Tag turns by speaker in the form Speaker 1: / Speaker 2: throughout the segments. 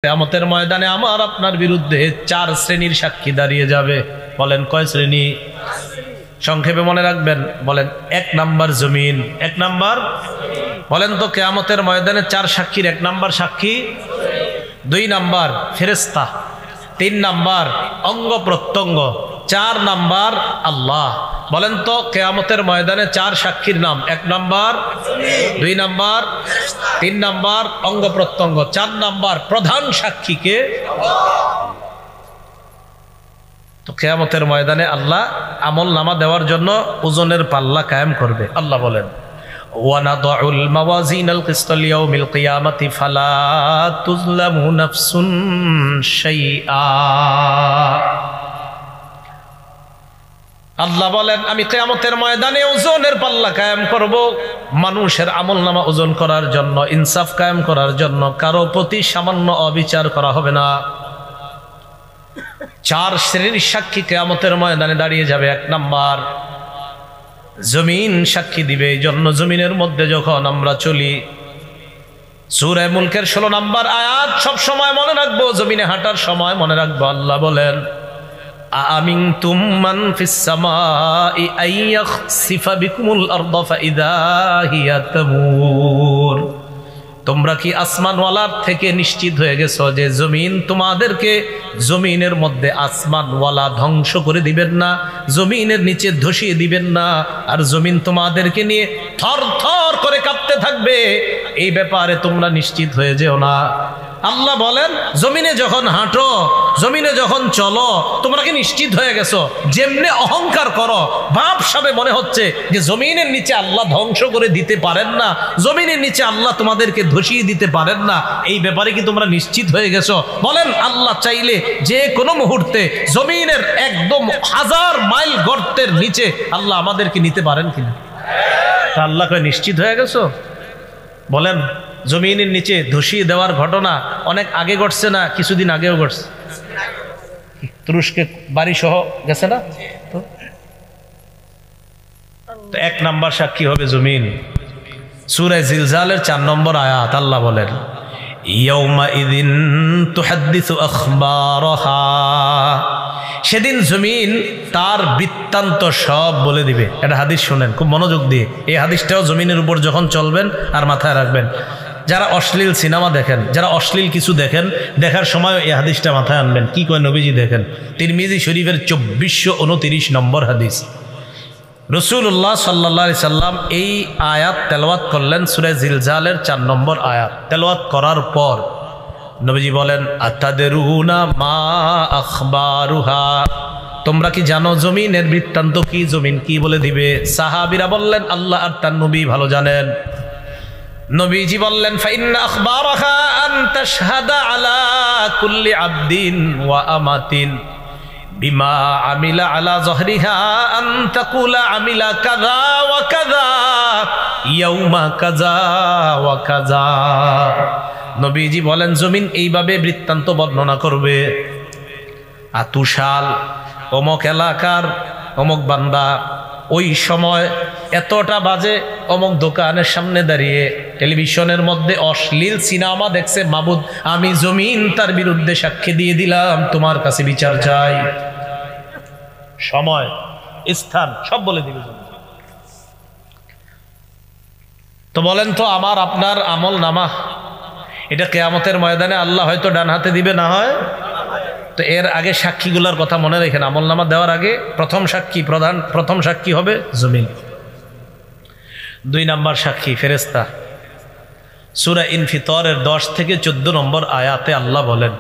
Speaker 1: কিয়ামতের ময়দানে আমার আপনার বিরুদ্ধে 4 শ্রেণীর সাক্ষী দাঁড়িয়ে যাবে। বলেন কয় শ্রেণী? সংক্ষেপে মনে রাখবেন। বলেন 1 নাম্বার জমিন। 1 নাম্বার বলেন তো কিয়ামতের ময়দানে 4 সাক্ষীর 1 নাম্বার সাক্ষী, 2 নাম্বার ফেরেশতা, 3 নাম্বার অঙ্গ প্রত্যঙ্গ, 4 নাম্বার আল্লাহ। বলেন তো কিয়ামতের ময়দানে 4 সাক্ষীর নাম। 1 নাম্বার, 2 নাম্বার, 3 নাম্বার অঙ্গ প্রত্যঙ্গ, 4 নাম্বার প্রধান সাক্ষীকে। তো কিয়ামতের ময়দানে আল্লাহ আমল নামা দেওয়ার জন্য ওজনের পাল্লা কায়েম করবে। আল্লাহ বলেন ওয়ানাদউল মাওয়াজিনাল কিসতা লিয়াউমিল কিয়ামাতি ফালা তুজলামু নাফসুন শাইআ। আল্লাহ বলেন আমি কিয়ামতের ময়দানে ওজনের পাল্লা কায়েম করব, মানুষের আমল নামা ওজন করার জন্য, ইনসাফ কায়েম করার জন্য। কারো প্রতি সামান্য অবিচার করা হবে না। 4 শ্রেণীর সাক্ষী কিয়ামতের ময়দানে দাঁড়িয়ে যাবে। 1 নাম্বার জমিন সাক্ষী দিবে। এই জন্য জমিনের মধ্যে যখন আমরা চলি, সূরা মুলকের 16 নাম্বার আয়াত সব সময় মনে রাখবো, জমিনে হাঁটার সময় মনে রাখবো। আল্লাহ বলেন আমিনতুম মান ফিস সামাই আইয়াখসিফা বিকুমুল আরদা ফাইদা হিয়া তামুর। তোমরা কি আসমানওয়ালার থেকে নিশ্চিত হয়ে গেছো যে জমিন তোমাদেরকে, জমিনের মধ্যে আসমানওয়ালা ধ্বংস করে দিবেন না, জমিনের নিচে ধসিয়ে দিবেন না, আর জমিন তোমাদেরকে নিয়ে থর থর করে কাঁপতে থাকবে। এই ব্যাপারে তোমরা নিশ্চিত হয়ে যেও না। আল্লাহ বলেন জমিনে যখন হাঁটো, জমিনে যখন চলো, তোমরা কি নিশ্চিত হয়ে গেছো? যেমনে অহংকার করো, ভাবসাবে মনে হচ্ছে যে জমিনের নিচে আল্লাহ ধ্বংস করে দিতে পারেন না, জমিনের নিচে আল্লাহ তোমাদেরকে ধসিয়ে দিতে পারেন না, এই ব্যাপারে কি তোমরা নিশ্চিত হয়ে গেছো? বলেন আল্লাহ চাইলে যে কোনো মুহূর্তে জমিনের একদম 1000 মাইল গর্তের নিচে আল্লাহ আমাদেরকে নিতে পারেন কিনা? তা আল্লাহ কয় নিশ্চিত হয়ে গেছো? বলেন জমিনের নিচে ধসিয়ে দেওয়ার ঘটনা অনেক আগে ঘটছে না কিছুদিন আগেও ঘটছে? তুরস্কে বাড়ি সহ গেছে না? তো 1 নাম্বার সাক্ষী হবে জমিন। সূরা জিলজালের 4 নম্বর আয়াত আল্লাহ বলেন ইয়াউমা ইযিন তুহাদ্দিসু আখবারাহা। সেদিন জমিন তার বৃত্তান্ত সব বলে দিবে। এটা হাদিস শুনেন খুব মনোযোগ দিয়ে। এই হাদিসটাও জমিনের উপর যখন চলবেন আর মাথায় রাখবেন। যারা অশ্লীল সিনেমা দেখেন, যারা অশ্লীল কিছু দেখেন, দেখার সময় এই হাদিসটা মাথায় আনবেন। কি কয় নবীজি দেখেন, তিরমিজি শরীফের 2429 নম্বর হাদিস। রাসূলুল্লাহ সাল্লাল্লাহু আলাইহি সাল্লাম এই আয়াত তেলাওয়াত করলেন, সূরা জিলজালের 4 নম্বর আয়াত তেলাওয়াত করার পর নবীজি বলেন আতাদরুনা মা আখবারুহা। তোমরা কি জানো জমিনের বৃত্তান্ত কি? জমিন কি বলে দিবে? সাহাবীরা বললেন আল্লাহ আর তার নবী ভালো জানেন। নবীজি বললেন ফাইন্না আখবারাহা আন তাশহাদা আলা কুল্লি আবদিন ওয়া আমাতিন বিমা আমিলা আলা যহরিহা আন তাকুলা আমিলা কাযা ওয়া কাযা ইয়াউমা কাযা ওয়া কাযা। নবীজি বলেন জমিন এইভাবে বৃত্তান্ত বর্ণনা করবে, আতুশাল অমক এলাকার অমক বান্দা ওই সময় এতটা বাজে অমক দোকানের সামনে দাঁড়িয়ে টেলিভিশনের মধ্যে অশ্লীল সিনেমা দেখছে। মাবুদ আমি জমিন তার বিরুদ্ধে সাক্ষী দিয়ে দিলাম, তোমার কাছে বিচার চাই। সময় স্থান সব বলে দিবে জমিন। তো বলেন তো আমার আপনার আমল নামা এটা কিয়ামতের ময়দানে আল্লাহ হয়তো ডান হাতে দিবে, না হয়। তো এর আগে সাক্ষীগুলোর কথা মনে রেখেন। আমল নামা দেওয়ার আগে প্রথম সাক্ষী হবে জমিন। 2 নাম্বার সাক্ষী ফেরেশতা। সূরা ইনফিতরের 10 থেকে 14 নম্বর আয়াতে আল্লাহ বলেন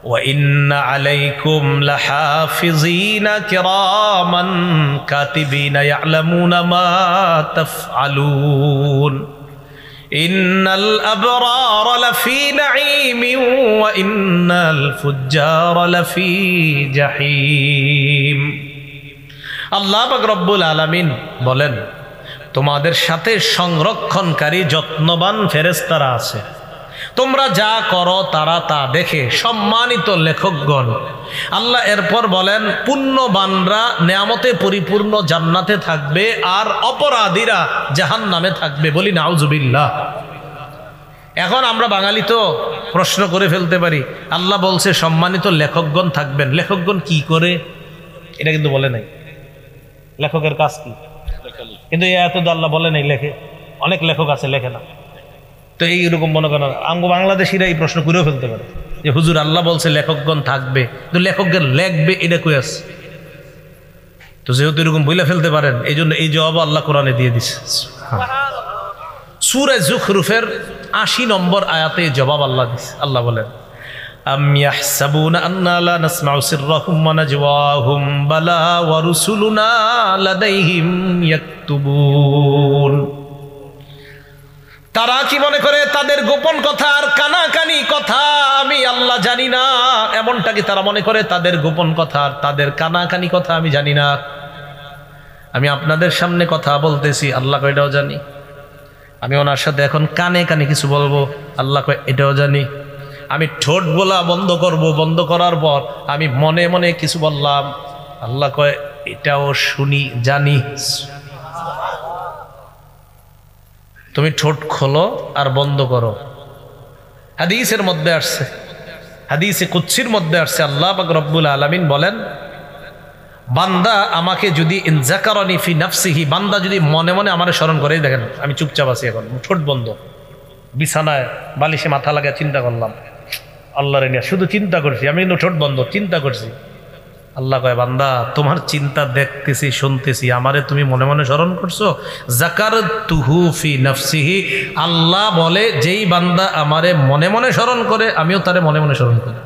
Speaker 1: ওয়া ইন্না আলাইকুম লাহাফিজিনা কিরামান কাতিবিনা ইয়ালামুনা মা তাফআলুন ইন্নাল আবরার লাফি নাঈমিন ওয়া ইন্নাল ফুজ্জার লাফি জাহিম। আল্লাহ পাক রব্বুল আলামিন বলেন তোমাদের সাথে সংরক্ষণকারী যত্নবান ফেরেশতারা আছে। তোমরা যা করো তারা তা দেখে। সম্মানিত লেখকগণ, আল্লাহ এরপর বলেন পুণ্যবানরা নেয়ামতে পরিপূর্ণ জান্নাতে থাকবে আর অপরাধীরা জাহান্নামে থাকবে। বলি নাউজুবিল্লাহ। এখন আমরা বাঙালি তো প্রশ্ন করে ফেলতে পারি। আল্লাহ বলছে সম্মানিত লেখকগণ থাকবেন, লেখকগণ কি করে এটা কিন্তু বলে নাই, লেখকের কাজ কি, কিন্তু এত তো আল্লাহ বলে নাই লেখে। অনেক লেখক আছে লেখে না। তো এইরকম মনে করেন বাংলাদেশিরা এই প্রশ্ন করেও ফেলতে পারে যে হুজুর আল্লাহ বলছে লেখকগণ থাকবে, কিন্তু লেখকগণ লেখবে এটা কই আছে? তো যেহেতু এরকম বইলে ফেলতে পারেন, এই জন্য এই জবাব আল্লাহ কোরআনে দিয়ে দিছে। সূরা যুখরুফের ৮০ নম্বর আয়াতে জবাব আল্লাহ দিছে। আল্লাহ বলেন আম ইয়াহসাবুনা আন্না লা নাসমাউ সিররাহুম ওয়া নাজওয়াহুম বালা ওয়া রুসুলুনা লাদাইহিম ইয়াকতুবুন। তারা কি মনে করে তাদের গোপন কথা আর কানাকানি কথা আমি আল্লাহ জানি না? এমনটা কি তারা মনে করে তাদের গোপন কথা আর তাদের কানাকানি কথা আমি জানি না? আমি আপনাদের সামনে কথা বলতেছি, আল্লাহ কয় এটাও জানি। আমি ওনার সাথে এখন কানে কানে কিছু বলবো, আল্লাহ কয় এটাও জানি। আমি ঠোঁট বলা বন্ধ করব, বন্ধ করার পর আমি মনে মনে কিছু বললাম, আল্লাহ কয় এটাও শুনি, জানি। তুমি ঠোঁট খোলো আর বন্ধ করো। হাদিসের মধ্যে আসছে, হাদিসে কুদসির মধ্যে আসছে, আল্লাহ পাক রব্বুল আলামিন বলেন বান্দা আমাকে যদি ইনজাকারানি ফি নাফসিহি, বান্দা যদি মনে মনে আমারে স্মরণ করে, দেখেন আমি চুপচাপ আছি এখন, ঠোঁট বন্ধ, বিছানায় বালিশে মাথা লাগা চিন্তা করলাম আল্লাহরে নিয়ে, শুধু চিন্তা করছি আমি, কিন্তু ঠোঁট বন্ধ, চিন্তা করছি। আল্লাহ কয় বান্দা তোমার চিন্তা দেখতেছি, শুনতেছি, আমারে তুমি মনে মনে স্মরণ করছো। যাকারতুহু ফি নাফসিহি, আল্লাহ বলে যেই বান্দা আমারে মনে মনে স্মরণ করে আমিও তারে মনে মনে স্মরণ করি।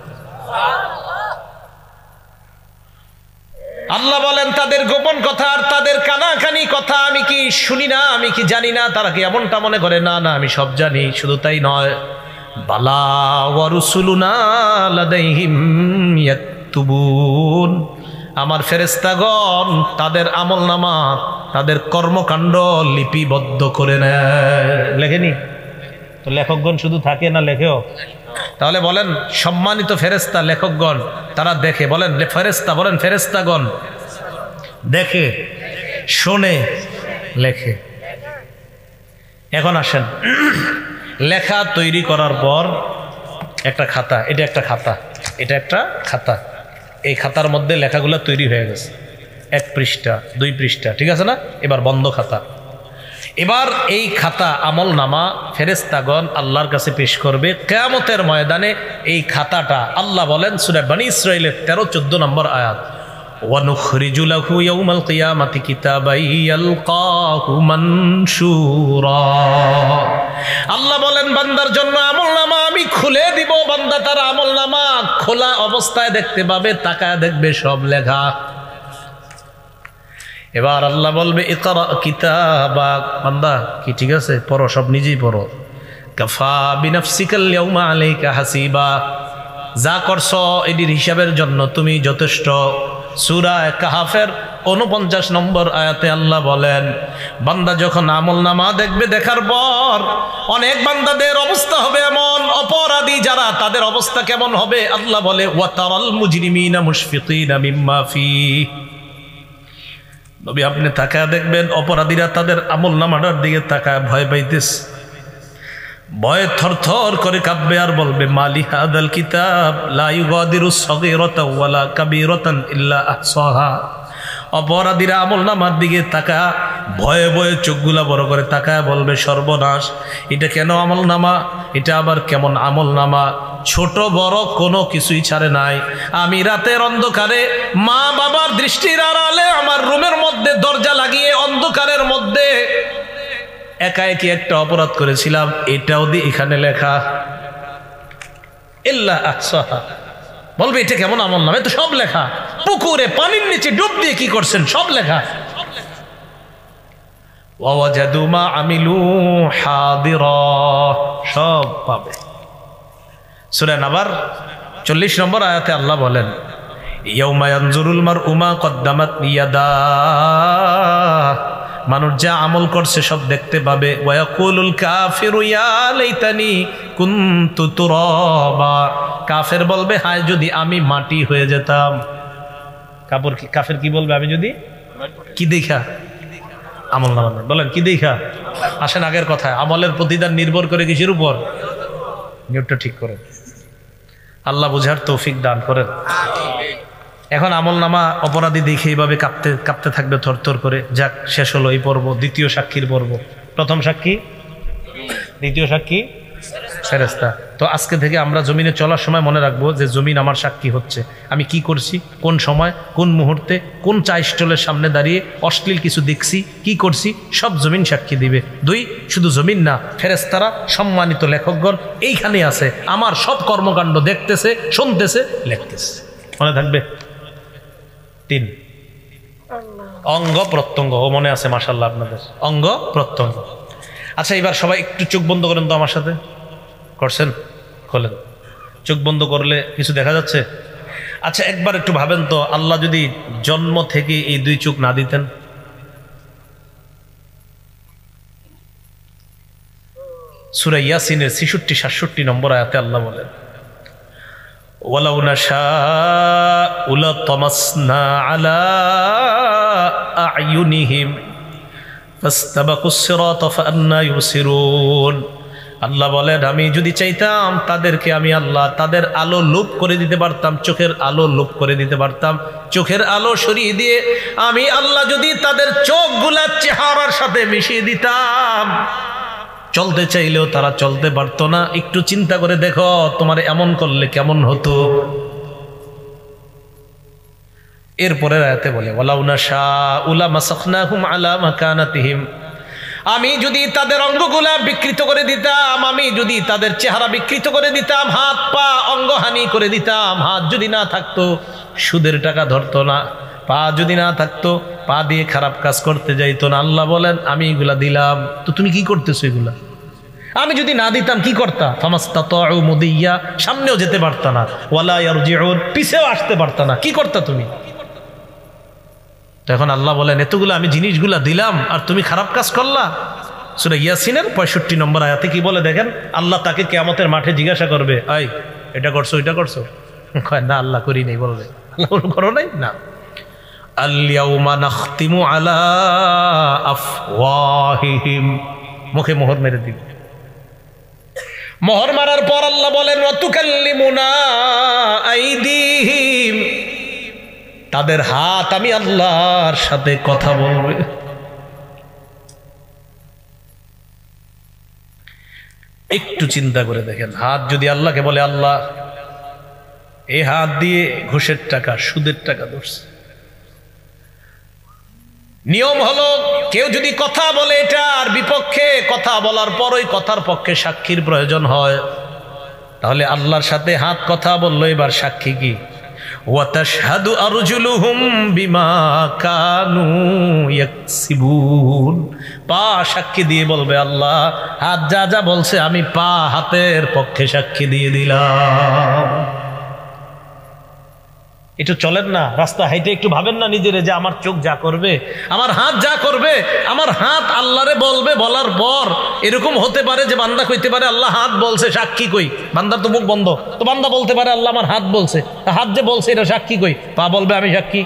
Speaker 1: আল্লাহ বলেন তাদের গোপন কথা আর তাদের কানাকানি কথা আমি কি শুনি না, আমি কি জানি না? তারা কি এমনটা মনে করে? না না, আমি সব জানি। শুধু তাই নয়, বালা ওয়া রুসুলুনা লাদাইহিম ইয়াকতুবুন, আমার ফেরেশতাগণ তাদের আমলনামা, তাদের কর্মকাণ্ড লিপিবদ্ধ করে নেয়। লেখেনি তো? লেখকগণ শুধু থাকে না, লেখেও। তাহলে বলেন সম্মানিত ফেরেশতা লেখকগণ তারা দেখে, বলেন ফেরেশতা, বলেন ফেরেশতাগণ দেখে, শোনে, লেখে। এখন আসেন, লেখা তৈরি করার পর একটা খাতা, এটা একটা খাতা, এটা একটা খাতা, এই খাতার মধ্যে লেখাগুলো তৈরি হয়ে গেছে, 1 পৃষ্ঠা 2 পৃষ্ঠা, ঠিক আছে না? এবার বন্ধ খাতা। এবার এই খাতা আমল নামা ফেরেশতাগণ আল্লাহর কাছে পেশ করবে কিয়ামতের ময়দানে। এই খাতাটা আল্লাহ বলেন সূরা বনী ইসরাঈলের 13-14 নম্বর আয়াত, ওয়া নুখরিজু লাহু ইয়াউমাল কিয়ামাতি কিতাবান ইয়ালকাহু মানশুরা। আল্লাহ বলেন বান্দার জন্য আমলনামা আমি খুলে দিব, বান্দা তার আমলনামা খোলা অবস্থায় দেখতে পাবে, তাকায় দেখবে সব লেখা। এবার আল্লাহ বলবে ইকরা কিতাবাক, বান্দা কি ঠিক আছে, পড়ো, সব নিজেই পড়ো। কাফা বিনাফসিকাল ইয়াউমা আলাইকা হাসিবা, যা করছো এটির হিসাবের জন্য তুমি যথেষ্ট। সূরা কাহাফের 49 নম্বর আয়াতে আল্লাহ বলেন বান্দা যখন আমলনামা দেখবে, দেখার পর অনেক বান্দাদের অবস্থা হবে এমন, অপরাধী যারা তাদের অবস্থা কেমন হবে? আল্লাহ বলে ওয়া তারাল মুজরিমিনা মুশফিকিনা মিম্মা ফিহি, নবী আপনি তাকায় দেখবেন অপরাধীরা তাদের আমলনামাটার দিকে তাকায় ভয় পাইতেছে, ভয়ে থরথর করে কাঁপবে আর বলবে মালি হাদাল কিতাব লা ইউগাদিরু সগীরাতান ওয়ালা কাবীরাতান ইল্লা আহসাহা। অপরাধীরা আমলনামার দিকে তাকায় ভয়ে ভয়ে চোখগুলা বড় করে তাকায় বলবে সর্বনাশ, এটা কেন আমলনামা, এটা আবার কেমন আমলনামা, ছোট বড় কোনো কিছুই ছাড়ে নাই। আমি রাতের অন্ধকারে মা বাবার দৃষ্টির আড়ালে আমার রুমের মধ্যে দরজা লাগিয়ে অন্ধকারের মধ্যে একা একই একটা অপরাধ করেছিলাম, এটাও দিয়ে এখানে লেখা ইল্লা আহসাহা। বলবে এটা কেমন আমলনামা, তো সব লেখা, পুকুরে পানির নিচে ডুব দিয়ে কি করছেন সব লেখা। ওয়া ওয়াজাদু মা আমিলু হাদিরা, সব পাবে। সূরা নাবার 40 নম্বর আয়াতে আল্লাহ বলেন ইয়াউমা ইয়ানজুরুল মারউ মা কদ্দামাত ইয়াদাহ, মানুষ যা আমল করছে সব দেখতে পাবে। ওয়া ইয়াকুলুল কাফিরু ইয়া লাইতানি কুনতু তুরাবা, কাফের বলবে হায় যদি আমি মাটি হয়ে যেতাম। কাফের কি বলবে? আমি যদি কি দেখা আমলনামা, বলেন কি দেখা? আসেন আগের কথায়, আমলের প্রতিদান নির্ভর করে কিসের উপর? নিয়তটা ঠিক করেন। আল্লাহ বুঝার তৌফিক দান করেন। এখন আমলনামা অপরাধী দেখে এইভাবে কাঁপতে কাঁপতে থাকবে থরথর করে। যাক, শেষ হলো এই পর্ব, দ্বিতীয় সাক্ষীর পর্ব। প্রথম সাক্ষী, দ্বিতীয় সাক্ষী ফেরেশতা। তো আজকে থেকে আমরা জমিনে চলার সময় মনে রাখবো যে জমিন আমার সাক্ষী হচ্ছে। আমি কি করছি, কোন সময়, কোন মুহূর্তে, কোন চা স্টলের সামনে দাঁড়িয়ে অশ্লীল কিছু দেখছি, কি করছি, সব জমিন সাক্ষী দিবে। 2, শুধু জমিন না, ফেরেশতারা সম্মানিত লেখকগণ এইখানে আছে, আমার সব কর্মকাণ্ড দেখতেছে, শুনতেছে, লিখতেছে। মনে থাকবে। 3, অঙ্গ প্রত্যঙ্গ। ও মনে আছে মাশাআল্লাহ আপনাদের, অঙ্গ প্রত্যঙ্গ। আচ্ছা, এবার সবাই একটু চোখ বন্ধ করেন তো আমার সাথে। করছেন? খোলেন। চোখ বন্ধ করলে কিছু দেখা যাচ্ছে? আচ্ছা, একবার একটু ভাবেন তো, আল্লাহ যদি জন্ম থেকে এই 2 চোখ না দিতেন? সূরা ইয়াসিনের 66-67 নম্বর আয়াতে আল্লাহ বলেন, ওয়ালাউ নাশাউ লাতামাসনা আলা আ'য়ুনিহিম ফাস্তাবাকুস সিরাতা ফাআন্না ইউবসিরুন। আল্লাহ বলেন, আমি যদি চাইতাম তাদেরকে আমি আল্লাহ তাদের আলো লোপ করে দিতে পারতাম, চোখের আলো লোপ করে দিতে পারতাম। চোখের আলো সরিয়ে দিয়ে আমি আল্লাহ যদি তাদের চোখগুলা চেহারার সাথে মিশিয়ে দিতাম, চলতে চাইলেও তারা চলতে পারতো না। একটু চিন্তা করে দেখো, তোমার এমন করলে কেমন হতো। এরপরে আয়াতে বলে, ওয়ালাউ নাশাউ লামাসাখনাহুম আলা মাকানাতিহিম। আমি যদি তাদের অঙ্গগুলা বিকৃত করে দিতাম, আমি যদি তাদের চেহারা বিকৃত করে দিতাম, হাত পা অঙ্গহানি করে দিতাম। হাত যদি না থাকতো সুদের টাকা ধরতো না, পা যদি না থাকতো পা দিয়ে খারাপ কাজ করতে যাইতো না। আল্লাহ বলেন, আমি এগুলা দিলাম, তো তুমি কি করতেছো এগুলা? আমি যদি না দিতাম কি করতা? ফামাস্তাতাউ মুদিয়া, সামনেও যেতে পারতা না, ওয়ালা ইয়ারজিউন, পিছেও আসতে পারতা না। কি করতা তুমি? এখন আল্লাহ বলেন, এতগুলো আমি জিনিসগুলা দিলাম আর তুমি খারাপ কাজ করলা। সূরা ইয়াসিনের 65 নম্বর আয়াতে কি বলে দেখেন, আল্লাহ তাকে কিয়ামতের মাঠে জিজ্ঞাসা করবে, এই এটা করছো, এটা করছো? কয় না, আল্লাহ করি নাই। বলবে, আল্লাহ করো নাই? না। আল ইয়াউমা নাখতিমু আলা আফওয়াহিহিম, মুখে মোহর মেরে দিবে। মোহর মারার পর আল্লাহ বলেন, ওয়া তুকাল্লিমুনা আইদিহিম, তাদের হাত আমি আল্লাহর সাথে কথা বলবে। একটু চিন্তা করে দেখেন, হাত যদি আল্লাহকে বলে, আল্লাহ এই হাত দিয়ে ঘুষের টাকা, সুদের টাকা ধরছে। নিয়ম হলো, কেউ যদি কথা বলে এটার বিপক্ষে, কথা বলার পর ওই কথার পক্ষে সাক্ষীর প্রয়োজন হয়, তাহলে আল্লাহর সাথে হাত কথা বললো, এবার সাক্ষী কি? ওয়াতাশহাদু আরজুলুহুম বিমা কানু ইয়াকসিবুন, পা সাক্ষী দিয়ে বলবে, আল্লাহ হাত যা যা বলছে আমি পা হাতের পক্ষে সাক্ষী দিয়ে দিলাম। একটু চলেন না রাস্তা হাইটে, একটু ভাবেন না নিজেরে যে আমার চোখ যা করবে, আমার হাত যা করবে, আমার হাত আল্লাহরে বলবে। বলার পর এরকম হতে পারে যে বান্দা কইতে পারে, আল্লাহ হাত বলছে, সাক্ষী কই? বান্দার তো মুখ বন্ধ, তো বান্দা বলতে পারে, আল্লাহ আমার হাত বলছে, হাত যে বলছে এটা সাক্ষী কই? পা বলবে আমি সাক্ষী।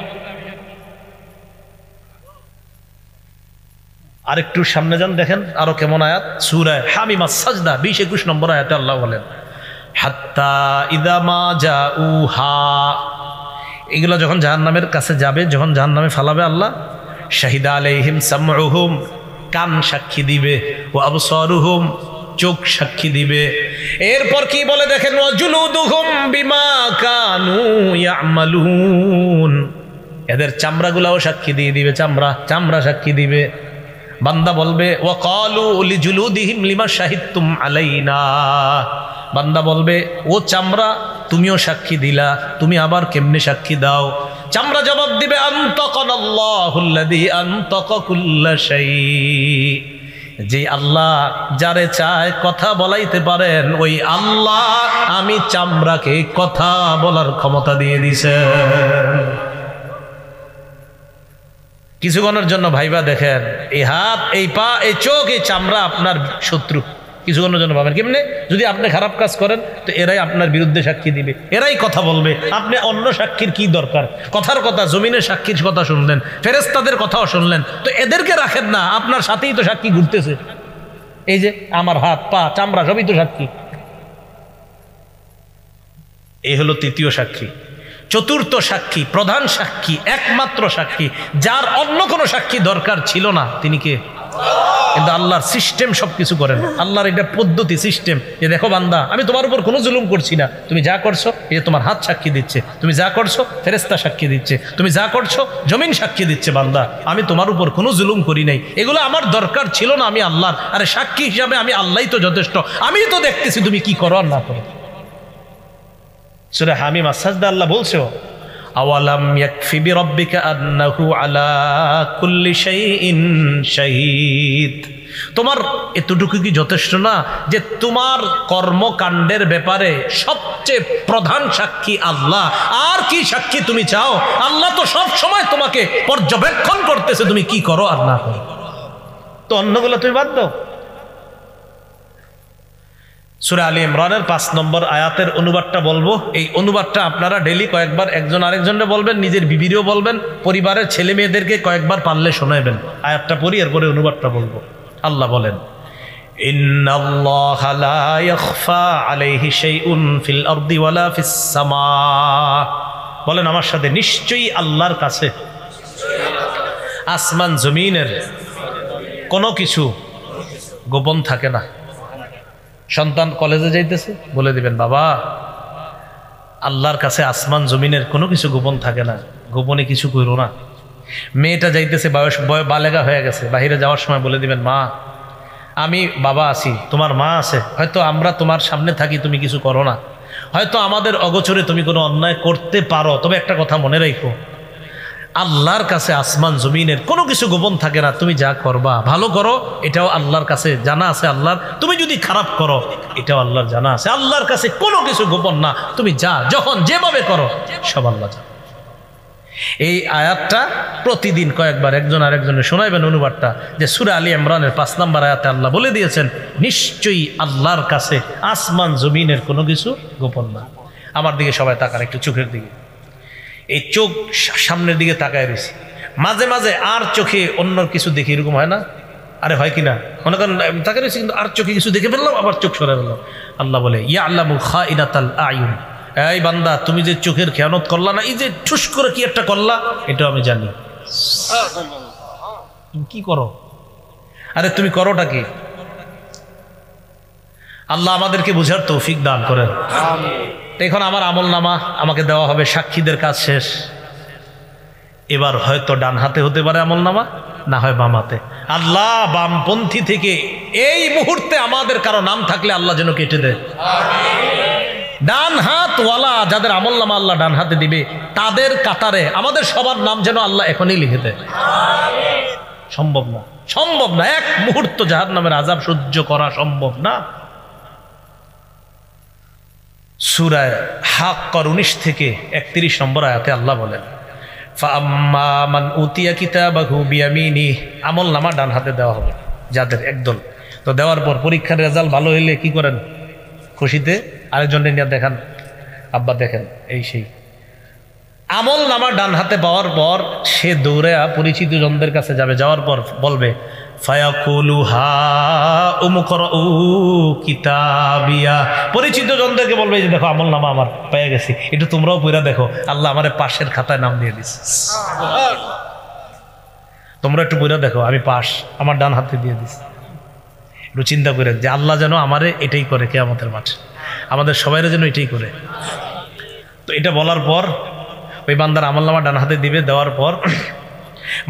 Speaker 1: আরেকটু সামনে যান, দেখেন আরো কেমন আয়াত। সূরা হামিমাস সাজদা 20-21 নম্বর আয়াতে আল্লাহ বলেন, হাত্তা ইযা মা জাউহা, এগুলো যখন জাহান্নামের কাছে যাবে, যখন জাহান্নামে ফালাবে, আল্লাহ শাহিদা আলাইহিম সামউহুম, কান সাক্ষী দিবে, ওয়া আবসারুহুম, চোখ সাক্ষী দিবে। এরপর কি বলে দেখেন, ওয়া জুলুদুহুম বিমা কানু ইয়ামালুন, এদের চামড়াগুলাও সাক্ষী দিয়ে দিবে, চামড়া সাক্ষী দিবে। বান্দা বলবে, ওয়া ক্বালু লিজুলুদিহিম লিমা শাহিদতুম আলাইনা, বান্দা বলবে, ও চামড়া তুমিও সাক্ষী দিলা, তুমি আবার কেমনে সাক্ষী দাও? চামড়া জবাব দিবে, আনতাকানাল্লাহুল্লাযী আনতাকা কুল্লা শাই, যে আল্লাহ যারে চায় কথা বলাইতে পারেন, ওই আল্লাহ আমি চামড়াকে কথা বলার ক্ষমতা দিয়ে দিছেন। কিছুক্ষণের জন্য ভাইবা দেখেন, এই হাত, এই পা, এই চোখ, এই চামড়া আপনার শত্রু। কিছুক্ষণের জন্য ভাবেন, কেমনে? যদি আপনি খারাপ কাজ করেন তো এরাই আপনার বিরুদ্ধে সাক্ষী দিবে, এরাই কথা বলবে। আপনি অন্য সাক্ষীর কি দরকার? কথার কথা, জমিনের সাক্ষীর কথা শুনলেন, ফেরেশতাদের কথাও শুনলেন, তো এদেরকে রাখেন না, আপনার সাথেই তো সাক্ষী ঘুরতেছে। এই যে আমার হাত পা চামড়া সবই তো সাক্ষী। এই হলো তৃতীয় সাক্ষী। চতুর্থ সাক্ষী, প্রধান সাক্ষী, একমাত্র সাক্ষী, যার অন্য কোনো সাক্ষী দরকার ছিল না, তিনি কে? কিন্তু আল্লাহর সিস্টেম সবকিছু করেন, আল্লাহর এটা পদ্ধতি সিস্টেম, যে দেখো বান্দা, আমি তোমার উপর কোনো জুলুম করছি না, তুমি যা করছো এই যে তোমার হাত সাক্ষী দিচ্ছে, তুমি যা করছো ফেরেশতা সাক্ষী দিচ্ছে, তুমি যা করছো জমিন সাক্ষী দিচ্ছে, বান্দা আমি তোমার উপর কোনো জুলুম করি নাই, এগুলো আমার দরকার ছিল না, আমি আল্লাহর, আরে সাক্ষী হিসাবে আমি আল্লাহই তো যথেষ্ট, আমি তো দেখতেছি তুমি কি করো আর না করো। সূরা হামিম আস-সাজদা আল্লাহ বলছো, আওয়ালাম ইয়াকফি বিরাব্বিকা আন্নাহু আলা কুল্লি শাইইন শাহীদ, তোমার এতটুকু কি যথেষ্ট না যে তোমার কর্মকাণ্ডের ব্যাপারে সবচেয়ে প্রধান সাক্ষী আল্লাহ, আর কি সাক্ষী তুমি চাও? আল্লাহ তো সব সময় তোমাকে পর্যবেক্ষণ করতেছে তুমি কি করো আর না করো, তো অন্যগুলো তুমি বাদ দাও। সূরা আলী ইমরানের 5 নম্বর আয়াতের অনুবাদটা বলবো, এই অনুবাদটা আপনারা ডেলি কয়েকবার একজন আরেকজনকে বলবেন, নিজের বিবিরও বলবেন, পরিবারের ছেলে মেয়েদেরকে কয়েকবার পারলে শোনাবেন। আয়াতটা পড়ি এরপরে অনুবাদটা বলবো। আল্লাহ বলেন, ইন্নাল্লাহা লা ইয়াখফা আলাইহি শাইউন ফিল আরদি ওয়ালা ফিস সামা, বলেন আমার সাথে, নিশ্চয়ই আল্লাহর কাছে আসমান জমিনের কোনো কিছু গোপন থাকে না। সন্তান কলেজে যাইতেছে, বলে দিবেন বাবা আল্লাহর কাছে আসমান জমিনের কোনো কিছু গোপন থাকে না, গোপনে কিছু করো না। মেয়েটা যাইতেছে, বালেগা হয়ে গেছে, বাহিরে যাওয়ার সময় বলে দিবেন মা আমি বাবা আছি, তোমার মা আছে, হয়তো আমরা তোমার সামনে থাকি, তুমি কিছু করো না, হয়তো আমাদের অগোচরে তুমি কোনো অন্যায় করতে পারো, তবে একটা কথা মনে রাখো, আল্লাহর কাছে আসমান জমিনের কোনো কিছু গোপন থাকে না, তুমি যা করবা ভালো করো এটাও আল্লাহর কাছে জানা আছে আল্লাহর, তুমি যদি খারাপ করো এটাও আল্লাহর জানা আছে, আল্লাহর কাছে কোনো কিছু গোপন না, তুমি যা যখন যেভাবে করো সব আল্লাহ জানে। এই আয়াতটা প্রতিদিন কয়েকবার একজন আরেকজনের শোনাইবেন অনুবাদটা, যে সূরা আলী ইমরানের 5 নম্বর আয়াতে আল্লাহ বলে দিয়েছেন নিশ্চয়ই আল্লাহর কাছে আসমান জমিনের কোনো কিছু গোপন না। আমার দিকে সবাই তাকান, একটু চোখের দিকে, এই চোখ সামনের দিকে তাকায় রয়েছে, মাঝে মাঝে আর চোখে অন্য কিছু দেখি, এরকম হয় না? আরে হয় কিনা, মনে করেন তাকায় রয়েছে কিন্তু আর চোখে কিছু দেখে ফেললাম, আবার চোখ সরে ফেললাম। আল্লাহ বলে ইয়ালামু খাইনাতাল আয়ুন, এই বান্দা তুমি যে চোখের খেয়ানত করলা না, এই যে ঠুস করে কি একটা করলা, এটাও আমি জানি। তুমি কি করো? আরে তুমি করোটা কি? আল্লাহ আমাদেরকে বুঝার তৌফিক দান করেন। এখন আমার আমল নামা আমাকে দেওয়া হবে, সাক্ষীদের কাজ শেষ, এবার হয়তো ডান হাতে হতে পারে আমল নামা, না হয় বাম হাতে। আল্লাহ বামপন্থী থেকে এই মুহূর্তে আমাদের কারো নাম থাকলে আল্লাহ যেন কেটে দেয়। ডান হাতওয়ালা যাদের আমল নামা আল্লাহ ডান হাতে দিবে, তাদের কাতারে আমাদের সবার নাম যেন আল্লাহ এখনই লিখে দেয়। সম্ভব না, সম্ভব না, এক মুহূর্ত জাহান্নামের আযাব সহ্য করা সম্ভব না। সূরা হাক্কর 19 থেকে 31 নম্বর আয়াতে আল্লাহ বলেন, ফাআম্মা মান উতিয়া কিতাবাহু বিয়ামিনি, আমল নামা ডান হাতে দেওয়া হবে যাদের একদল, তো দেওয়ার পর পরীক্ষার রেজাল্ট ভালো হইলে কি করেন? খুশিতে আরেকজনের নিয়ে দেখান, আব্বা দেখেন, এই সেই আমল নামা ডান হাতে পাওয়ার পর সে দৌড়ে পরিচিত জনদের কাছে যাবে, যাওয়ার পর বলবে ফায়াকুলু হা উমকরউ কিতাবিয়া, পরিচিত জনদেরকে বলবে যে দেখো আমল নামা আমার পেয়ে গেছি, একটু তোমরাও পড়া দেখো, আল্লাহ আমারে পাশের খাতায় নাম দিয়ে দিস, তোমরা একটু পড়া দেখো আমি পাশ, আমার ডান হাতে দিয়ে দিস। একটু চিন্তা করেন যে আল্লাহ যেন আমারে এটাই করে কিয়ামতের মাঠে, আমাদের সবাইরা যেন এটাই করে। তো এটা বলার পর ওই বান্দার আমলনামা ডান হাতে দিবে, দেওয়ার পর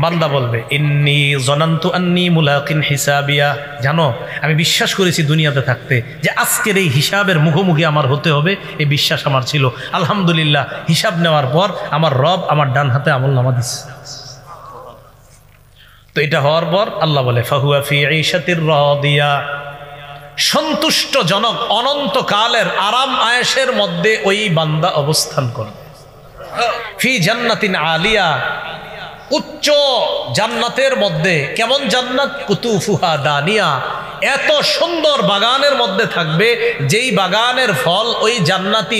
Speaker 1: বান্দা বলবে ইন্নী জনান্তু আন্নী মুলাকিন হিসাবিয়া, জানো আমি বিশ্বাস করেছি দুনিয়াতে থাকতে যে আজকের এই হিসাবের মুখোমুখি আমার হতে হবে, এই বিশ্বাস আমার ছিল। আলহামদুলিল্লাহ, হিসাব নেওয়ার পর আমার রব আমার ডান হাতে আমলনামা দিচ্ছে। তো এটা হওয়ার পর আল্লাহ বলে ফাহুয়া ফি ঈশাতির রাদিয়া, সন্তুষ্টজনক অনন্তকালের আরাম আয়েশের মধ্যে ওই বান্দা অবস্থান করবে। ফি জান্নাতিন আলিয়া, উচ্চ জান্নাতের মধ্যে। কেমন জান্নাত? কুতুফুহা দানিয়া, এত সুন্দর বাগানের মধ্যে থাকবে যেই বাগানের ফল ওই জান্নাতি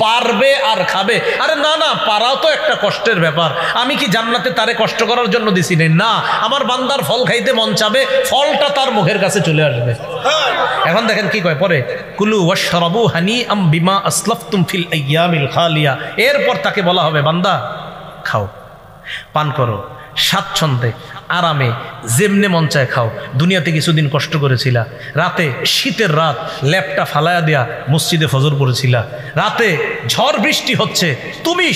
Speaker 1: পারবে আর খাবে। আরে না না, পারাও তো একটা কষ্টের ব্যাপার। আমি কি জান্নাতে তারে কষ্ট করার জন্য দিছি না? আমার বান্দার ফল খাইতে মন চাবে, ফলটা তার মুখের কাছে চলে আসবে। এখন দেখেন কি কয় পরে, কুলু ওয়াশরাবু হানিআম বিমা আসলাফতুম ফিল আইয়ামিল খালিয়া। এরপর তাকে বলা হবে, বান্দা খাও, পান করো, স্বাচ্ছন্দ্যে আরামে যেমনে মন চায় খাও। দুনিয়াতে কিছুদিন কষ্ট করেছিলা, রাতে শীতের রাত ল্যাপটা ফালায়া দেয়া মসজিদে ফজর পড়েছিলা, রাতে ঝড় বৃষ্টি হচ্ছে, তুমি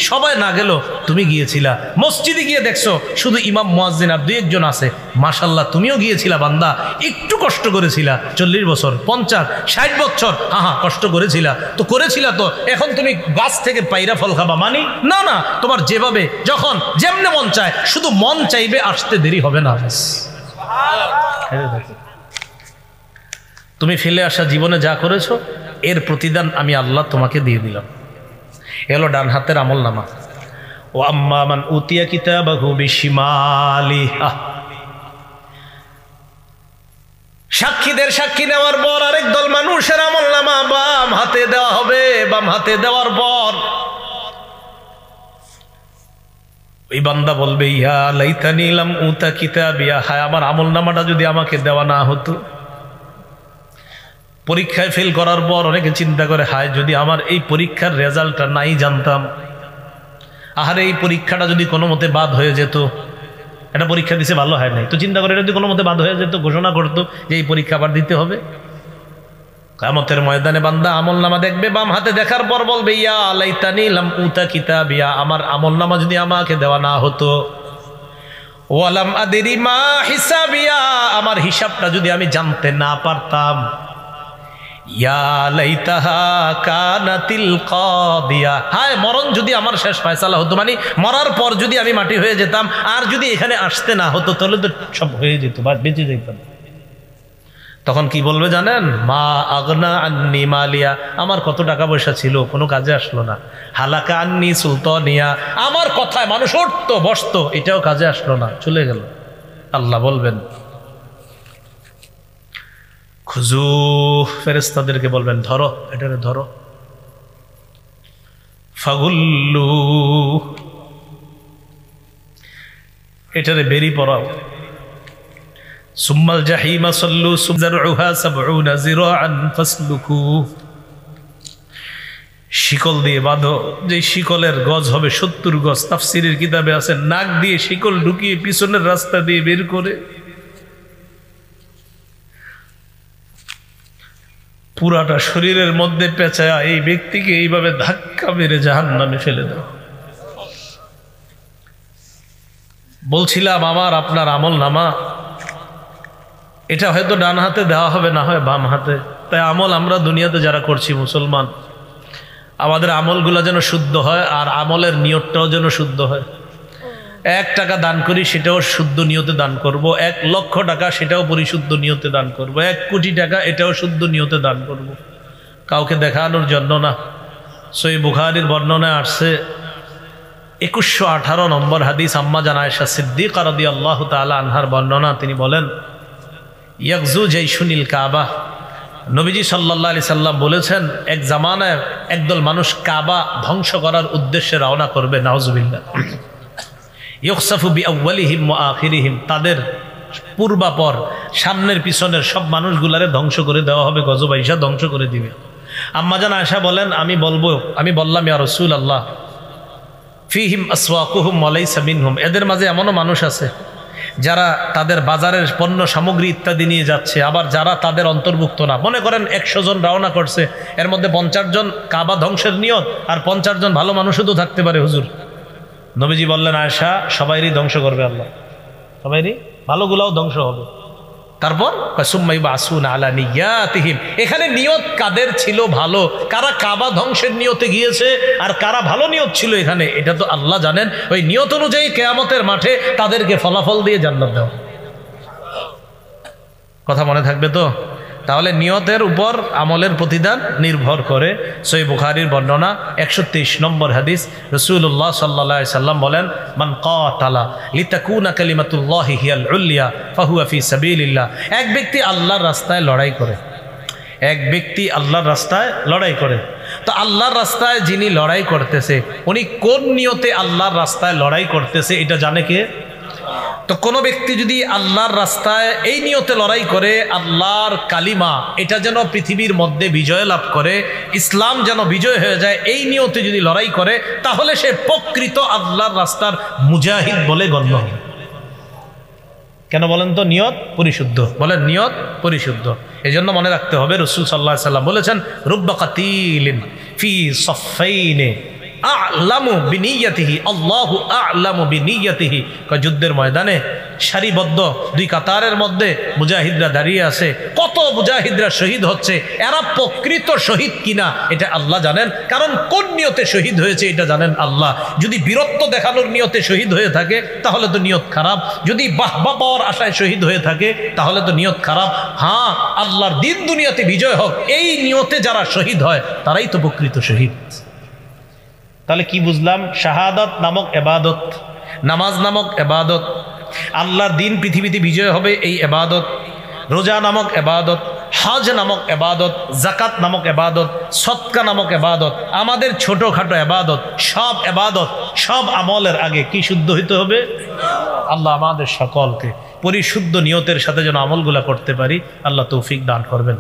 Speaker 1: সবাই না গেল তুমি গিয়েছিলা, মসজিদে গিয়ে দেখছো শুধু ইমাম মুয়াজ্জিন আর 2-1 জন আছে, মাশাল্লাহ তুমিও গিয়েছিলা বান্দা, একটু কষ্ট করেছিলা, 40 বছর 50 60 বছর কষ্ট করেছিলা তো এখন তুমি গাছ থেকে পাইরা ফল খাবা মানি? না না, তোমার যেভাবে যখন যেমনে মন চায়, শুধু মন চাইবে, আসতে দেরি হবে না। তুমি ফেলে আসা জীবনে যা করেছো এর প্রতিদান আমি আল্লাহ তোমাকে দিয়ে দিলাম। এলো ডান হাতের আমল নামা। ও আম্মা মান উতিয়া কিতাবাহু বিশিমালি। সাক্ষীদের সাক্ষী নেওয়ার পর আরেক দল মানুষের আমল নামা বাম হাতে দেওয়া হবে। বাম হাতে দেওয়ার পর ওই বান্দা বলবে, ইয়া লাইতানি লাম উতা কিতাবিয়া, হায় আমার আমল নামাটা যদি আমাকে দেওয়া না হতো। পরীক্ষায় ফেল করার পর অনেকে চিন্তা করে, হায় যদি আমার এই পরীক্ষার রেজাল্টটা নাই জানতাম, আহারে এই পরীক্ষাটা যদি কোনো মতে বাদ হয়ে যেত, এটা পরীক্ষা দিছে ভালো হয় নাই তো চিন্তা করে, এটা যদি কোনো মতে বাদ হয়ে যেত, ঘোষণা করতো যে এই পরীক্ষা আবার দিতে হবে। কিয়ামতের ময়দানে বান্দা আমল নামা দেখবে, বাম হাতে দেখার পর বলবে, ইয়া লাইতানি লাম উতা কিতাবিয়া, আমার আমল নামা যদি আমাকে দেওয়া না হতো। ওয়ালাম আদরি মা হিসাবিয়া, আমার হিসাবটা যদি আমি জানতে না পারতাম। ইয়া লাইতাহা কানাতিল কাদিয়া, হায় মরণ যদি আমার শেষ ফয়সালা হতো, মানে মরার পর যদি আমি মাটি হয়ে যেতাম, আর যদি এখানে আসতে না হতো, তাহলে তো সব হয়ে যেত, বা বেঁচে যেতাম। তখন কি বলবে জানেন? মা আগনা আন্নি মালিয়া, আমার কত টাকা পয়সা ছিল, কোনো কাজে আসলো না। হালাকা আন্নি সুলতানিয়া, আমার কথায় মানুষ উঠতো বসতো, এটাও কাজে আসলো না, চলে গেল। আল্লাহ বলবেন, খুজু, ফেরেশতাদেরকে বলবেন, ধরো এটারে ধরো। ফাগুল্লু, এটারে বেরি পড়াও। সুম্মাল জাহিমা সাল্লু সুবজারউহা 70 জিরাআন ফাসলুকু, শিকল দিয়ে বাঁধো, যে শিকলের গজ হবে 70 গজ। তাফসীরের কিতাবে আছে নাক দিয়ে শিকল ঢুকিয়ে পিছনের রাস্তা দিয়ে বের করে পুরাটা শরীরের মধ্যে পেঁচায়া এই ব্যক্তিকে এইভাবে ধাক্কা মেরে জাহান্নামে ফেলে দাও। বলছিলাম আমার আপনার আমল নামা এটা হয়তো ডান হাতে দেওয়া হবে, না হয় বাম হাতে। তাই আমল আমরা দুনিয়াতে যারা করছি মুসলমান, আমাদের আমলগুলো যেন শুদ্ধ হয়, আর আমলের নিয়তটাও যেন শুদ্ধ হয়। 1 টাকা দান করি, সেটাও শুদ্ধ নিয়তে দান করব। 1 লক্ষ টাকা, সেটাও পরিশুদ্ধ নিয়তে দান করব। 1 কোটি টাকা, এটাও শুদ্ধ নিয়তে দান করব, কাউকে দেখানোর জন্য না। সহিহ বুখারীর বর্ণনায় আসছে 2118 নম্বর হাদিস, আম্মা জান আয়েশা সিদ্দিকা রাদিয়াল্লাহু তাআলা আনহার বর্ণনা। তিনি বলেন, ইয়াকজু জাইশুনিল কাবা, নবীজি সাল্লাল্লাহু আলাইহি সাল্লাম বলেছেন, এক জামানায় একদল মানুষ কাবা ধ্বংস করার উদ্দেশ্যে রওনা করবে। নাউজুবিল্লাহ। ইউখসাফু বিআউয়ালিহিম ওয়া আখিরিহিম, তাদের পূর্বাপর সামনের পিছনের সব মানুষগুলারে ধ্বংস করে দেওয়া হবে, গজব আইসা ধ্বংস করে দিবে। আম্মা জান আয়েশা বলেন, আমি বললাম, ইয়া রাসূলুল্লাহ, ফিহিম আসওয়াকুহুম ওয়া লাইসা মিনহুম, এদের মাঝে এমনও মানুষ আছে যারা তাদের বাজারের পণ্য সামগ্রী ইত্যাদি নিয়ে যাচ্ছে, আবার যারা তাদের অন্তর্ভুক্ত না। মনে করেন 100 জন রওনা করছে, এর মধ্যে 50 জন কাবা ধ্বংসের নিয়ত, আর 50 জন ভালো মানুষও তো থাকতে পারে হুজুর। নবীজি বললেন, আয়েশা, সবাইরই ধ্বংস করবে আল্লাহ, সবাইরই, ভালোগুলাও ধ্বংস হবে। তারপর এখানে নিয়ত কাদের ছিল ভালো, কারা কাবা ধ্বংসের নিয়তে গিয়েছে আর কারা ভালো নিয়ত ছিল এখানে, এটা তো আল্লাহ জানেন। ওই নিয়ত অনুযায়ী কিয়ামতের মাঠে তাদেরকে ফলাফল দিয়ে জান্নাত দেওয়া। কথা মনে থাকবে তো? তাহলে নিয়তের উপর আমলের প্রতিদান নির্ভর করে। সহিহ বুখারীর বর্ণনা 123 নম্বর হাদিস, রাসূলুল্লাহ সাল্লাল্লাহু আলাইহি সাল্লাম বলেন, মান কাতালা লিতাকুনা কালিমাতুল্লাহি হিয়াল উলিয়া ফাহুয়া ফি সাবিলিল্লাহ। এক ব্যক্তি আল্লাহর রাস্তায় লড়াই করে, এক ব্যক্তি আল্লাহর রাস্তায় লড়াই করে, তো আল্লাহর রাস্তায় যিনি লড়াই করতেছে উনি কোন নিয়তে আল্লাহর রাস্তায় লড়াই করতেছে এটা জানে কে? তো কোনো ব্যক্তি যদি আল্লাহর রাস্তায় এই নিয়তে লড়াই করে আল্লাহর কালিমা এটা যেন পৃথিবীর মধ্যে বিজয় লাভ করে, ইসলাম যেন বিজয় হয়ে যায়, এই নিয়তে যদি লড়াই করে তাহলে সে প্রকৃত আল্লাহর রাস্তার মুজাহিদ বলে গণ্য হবে। কেন বলেন তো? নিয়ত পরিশুদ্ধ। বলেন নিয়ত পরিশুদ্ধ। এই জন্য মনে রাখতে হবে রাসূল সাল্লাল্লাহু আলাইহি ওয়াসাল্লাম বলেছেন রুব্বা কাতিলিন ফি সাফাইনে আ'লামু বিনিয়াতিহি আল্লাহু আ'লামু বিনিয়াতিহি। যুদ্ধের ময়দানে সারিবদ্ধ দুই কাতারের মধ্যে মুজাহিদরা দাঁড়িয়ে আছে, কত মুজাহিদরা শহীদ হচ্ছে, এরা প্রকৃত শহীদ কিনা এটা আল্লাহ জানেন, কারণ কোন নিয়তে শহীদ হয়েছে এটা জানেন আল্লাহ। যদি বীরত্ব দেখানোর নিয়তে শহীদ হয়ে থাকে তাহলে তো নিয়ত খারাপ, যদি বাহবা পাওয়ার আশায় শহীদ হয়ে থাকে তাহলে তো নিয়ত খারাপ। হ্যাঁ, আল্লাহর দিন দুনিয়াতে বিজয় হোক এই নিয়তে যারা শহীদ হয় তারাই তো প্রকৃত শহীদ। তাহলে কি বুঝলাম? শাহাদাত নামক এবাদত, নামাজ নামক এবাদত, আল্লাহর দিন পৃথিবীতে বিজয় হবে এই এবাদত, রোজা নামক এবাদত, হজ নামক এবাদত, জাকাত নামক এবাদত, সদকা নামক এবাদত, আমাদের ছোটখাটো এবাদত, সব এবাদত সব আমলের আগে কি শুদ্ধ হইতে হবে? আল্লাহ আমাদের সকলকে পরিশুদ্ধ নিয়তের সাথে যেন আমলগুলা করতে পারি, আল্লাহ তৌফিক দান করবেন।